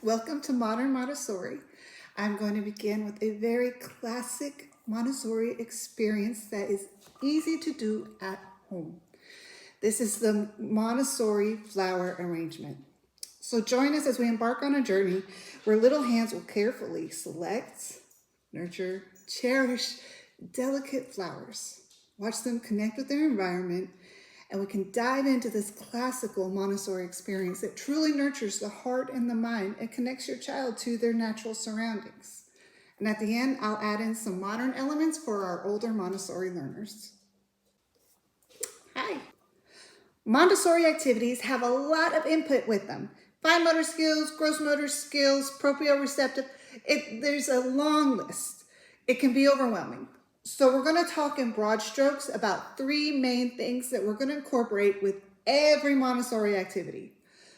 Welcome to Modern Montessori. I'm going to begin with a very classic Montessori experience that is easy to do at home. This is the Montessori Flower Arrangement. So join us as we embark on a journey where little hands will carefully select, nurture, cherish delicate flowers. Watch them connect with their environment, and we can dive into this classical Montessori experience that truly nurtures the heart and the mind and connects your child to their natural surroundings. And at the end, I'll add in some modern elements for our older Montessori learners. Hi. Montessori activities have a lot of input with them. Fine motor skills, gross motor skills, proprioceptive. There's a long list. It can be overwhelming. So we're going to talk in broad strokes about three main things that we're going to incorporate with every Montessori activity.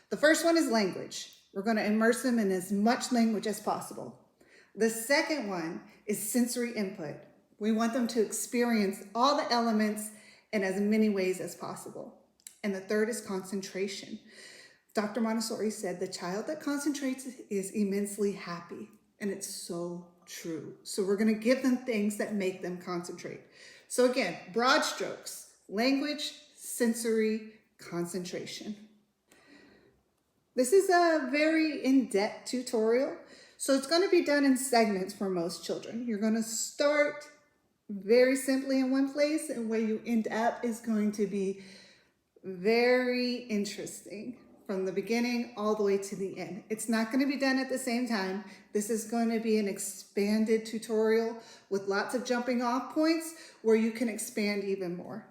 The first one is language. We're going to immerse them in as much language as possible. The second one is sensory input. We want them to experience all the elements in as many ways as possible. And the third is concentration. Dr. Montessori said the child that concentrates is immensely happy, and it's so true. So we're going to give them things that make them concentrate. So again, broad strokes: language, sensory, concentration. This is a very in-depth tutorial, so it's going to be done in segments for most children. You're going to start very simply in one place, and where you end up is going to be very interesting from the beginning all the way to the end. It's not going to be done at the same time. This is going to be an expanded tutorial with lots of jumping off points where you can expand even more.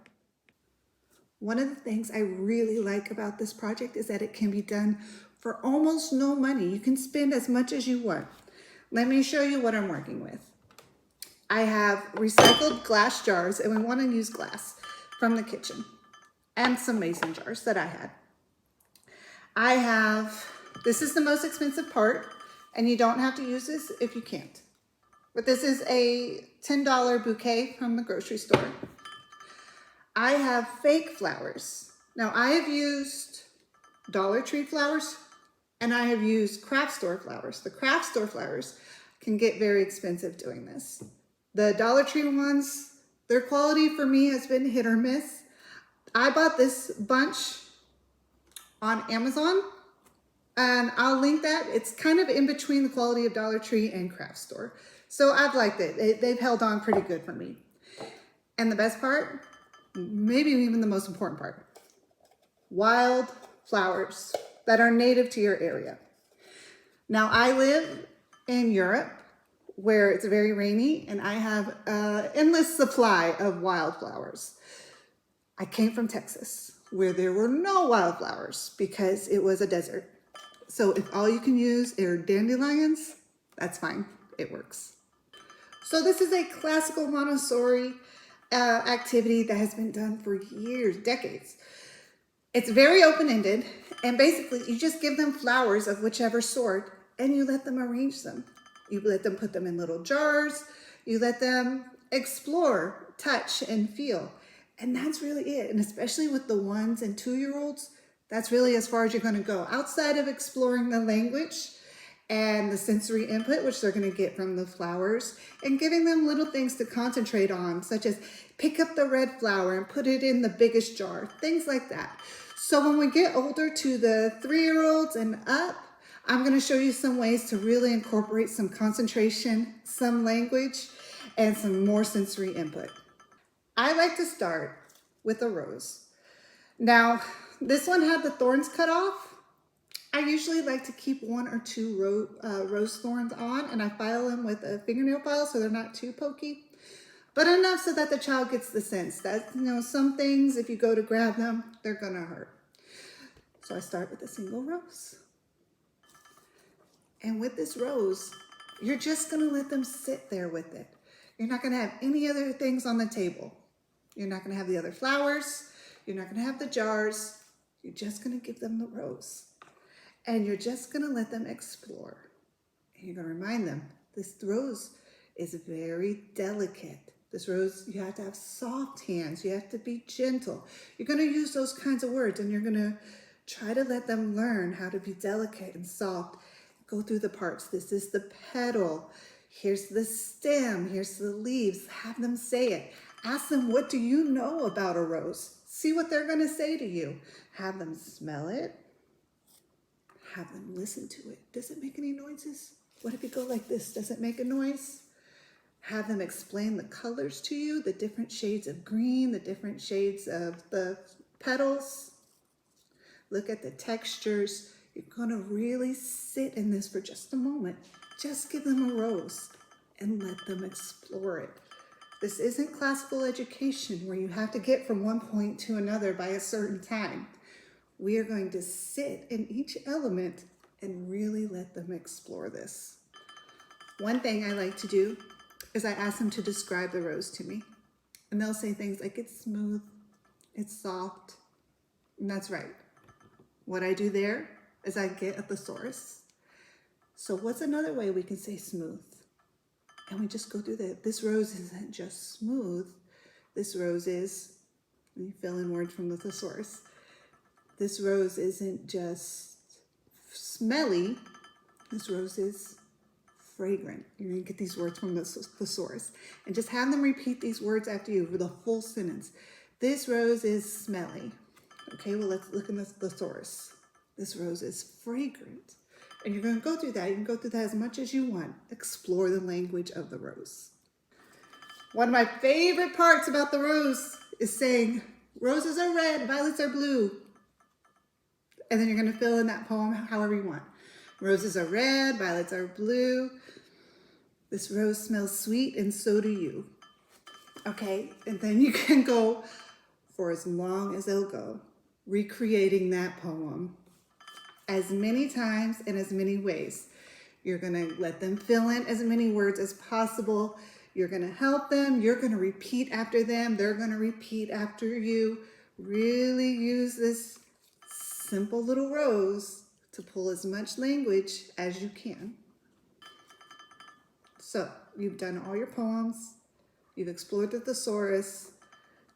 One of the things I really like about this project is that it can be done for almost no money. You can spend as much as you want. Let me show you what I'm working with. I have recycled glass jars, and we want to use glass from the kitchen, and some mason jars that I had. This is the most expensive part, and you don't have to use this if you can't. But this is a $10 bouquet from the grocery store. I have fake flowers. Now, I have used Dollar Tree flowers, and I have used craft store flowers. The craft store flowers can get very expensive doing this. The Dollar Tree ones, their quality for me has been hit or miss. I bought this bunch on Amazon, and I'll link that. It's kind of in between the quality of Dollar Tree and craft store. So I've liked it. They've held on pretty good for me. And the best part, maybe even the most important part, wild flowers that are native to your area. Now, I live in Europe where it's very rainy, and I have an endless supply of wildflowers. I came from Texas, where there were no wildflowers because it was a desert. So if all you can use are dandelions, that's fine, it works. So this is a classical Montessori activity that has been done for years, decades. It's very open-ended, and basically you just give them flowers of whichever sort, and you let them arrange them. You let them put them in little jars, you let them explore, touch, and feel. And that's really it. And especially with the 1 and 2-year-olds, that's really as far as you're going to go. Outside of exploring the language and the sensory input, which they're going to get from the flowers, and giving them little things to concentrate on, such as pick up the red flower and put it in the biggest jar, things like that. So when we get older to the 3-year-olds and up, I'm going to show you some ways to really incorporate some concentration, some language, and some more sensory input. I like to start with a rose. Now, this one had the thorns cut off. I usually like to keep 1 or 2 rose thorns on, and I file them with a fingernail file so they're not too pokey, but enough so that the child gets the sense that, some things, if you go to grab them, they're gonna hurt. So I start with a single rose. And with this rose, you're just gonna let them sit there with it. You're not gonna have any other things on the table. You're not gonna have the other flowers. You're not gonna have the jars. You're just gonna give them the rose. And you're just gonna let them explore. And you're gonna remind them, this rose is very delicate. This rose, you have to have soft hands. You have to be gentle. You're gonna use those kinds of words, and you're gonna try to let them learn how to be delicate and soft, Go through the parts. This is the petal. Here's the stem. Here's the leaves. Have them say it. Ask them, what do you know about a rose? See what they're going to say to you. Have them smell it. Have them listen to it. Does it make any noises? What if you go like this? Does it make a noise? Have them explain the colors to you, the different shades of green, the different shades of the petals. Look at the textures. You're gonna really sit in this for just a moment. Just give them a rose and let them explore it. This isn't classical education where you have to get from one point to another by a certain time. We are going to sit in each element and really let them explore this. One thing I like to do is I ask them to describe the rose to me. And they'll say things like, it's smooth, it's soft, and that's right. What I do there is I get a thesaurus. So what's another way we can say smooth? And we just go through that. This rose isn't just smooth. This rose is, and you fill in words from the thesaurus. This rose isn't just smelly. This rose is fragrant. You're going to get these words from the thesaurus. And just have them repeat these words after you with a full sentence. This rose is smelly. Okay, well, let's look in the thesaurus. This rose is fragrant. And you're going to go through that. You can go through that as much as you want. Explore the language of the rose. One of my favorite parts about the rose is saying, roses are red, violets are blue. And then you're going to fill in that poem however you want. Roses are red, violets are blue. This rose smells sweet and so do you. Okay, and then you can go for as long as they'll go, recreating that poem as many times and as many ways. You're gonna let them fill in as many words as possible. You're gonna help them. You're gonna repeat after them. They're gonna repeat after you. Really use this simple little rose to pull as much language as you can. So you've done all your poems. You've explored the thesaurus.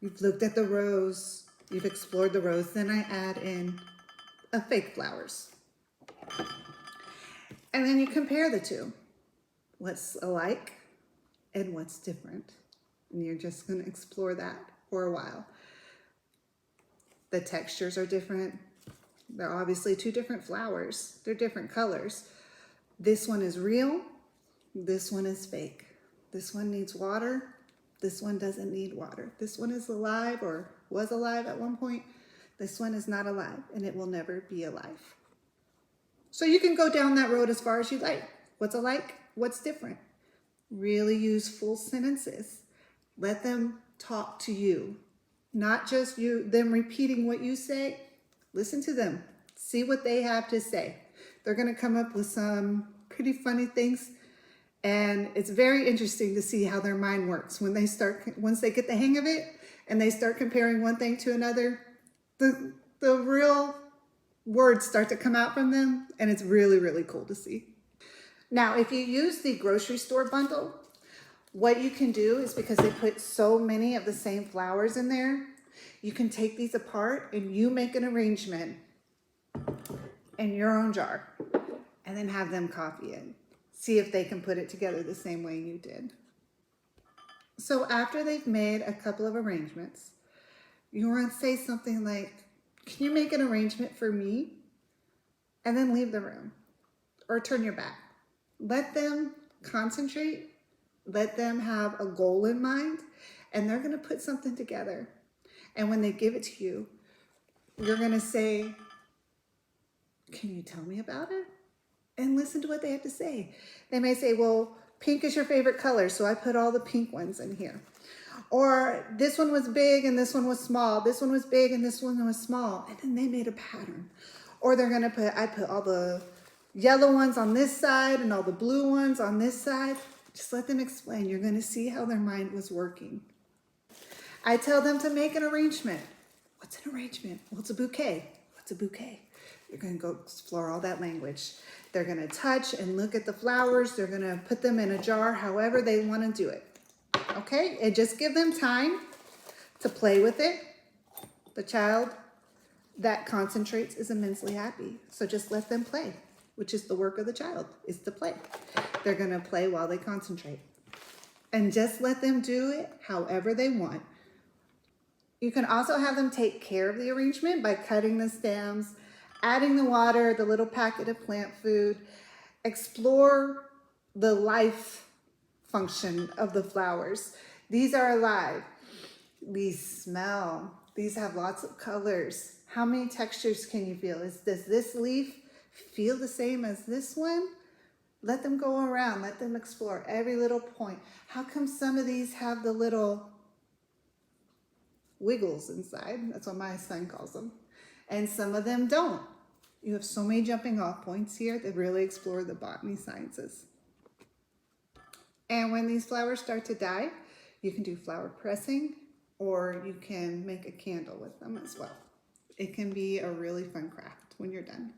You've looked at the rose. You've explored the rose. Then I add in a fake flowers. And then you compare the two. What's alike and what's different. And you're just going to explore that for a while. The textures are different. They're obviously two different flowers. They're different colors. This one is real. This one is fake. This one needs water. This one doesn't need water. This one is alive or was alive at one point. This one is not alive and it will never be alive. So you can go down that road as far as you like. What's alike? What's different? Really use full sentences. Let them talk to you. Not just them repeating what you say. Listen to them. See what they have to say. They're going to come up with some pretty funny things. And it's very interesting to see how their mind works. Once they get the hang of it and they start comparing one thing to another, the real words start to come out from them. And it's really, really cool to see. Now, if you use the grocery store bundle, what you can do is, because they put so many of the same flowers in there, you can take these apart and you make an arrangement in your own jar and then have them copy it. See if they can put it together the same way you did. So after they've made a couple of arrangements, you want to say something like, can you make an arrangement for me? And then leave the room or turn your back. Let them concentrate. Let them have a goal in mind, and they're going to put something together. And when they give it to you, you're going to say, can you tell me about it? And listen to what they have to say. They may say, well, pink is your favorite color, so I put all the pink ones in here. Or this one was big and this one was small. This one was big and this one was small. And then they made a pattern. Or they're going to I put all the yellow ones on this side and all the blue ones on this side. Just let them explain. You're going to see how their mind was working. I tell them to make an arrangement. What's an arrangement? Well, it's a bouquet. What's a bouquet? You're going to go explore all that language. They're going to touch and look at the flowers. They're going to put them in a jar, however they want to do it. Okay? And just give them time to play with it. The child that concentrates is immensely happy. So just let them play. which is the work of the child, is to play. They're gonna play while they concentrate. And just let them do it however they want. You can also have them take care of the arrangement by cutting the stems, adding the water, the little packet of plant food. Explore the life function of the flowers. These are alive. These smell. These have lots of colors. How many textures can you feel? Does this leaf feel the same as this one? Let them go around. Let them explore every little point. How come some of these have the little wiggles inside? That's what my son calls them. And some of them don't. You have so many jumping off points here that really explore the botany sciences. And when these flowers start to die, you can do flower pressing, or you can make a candle with them as well. It can be a really fun craft when you're done.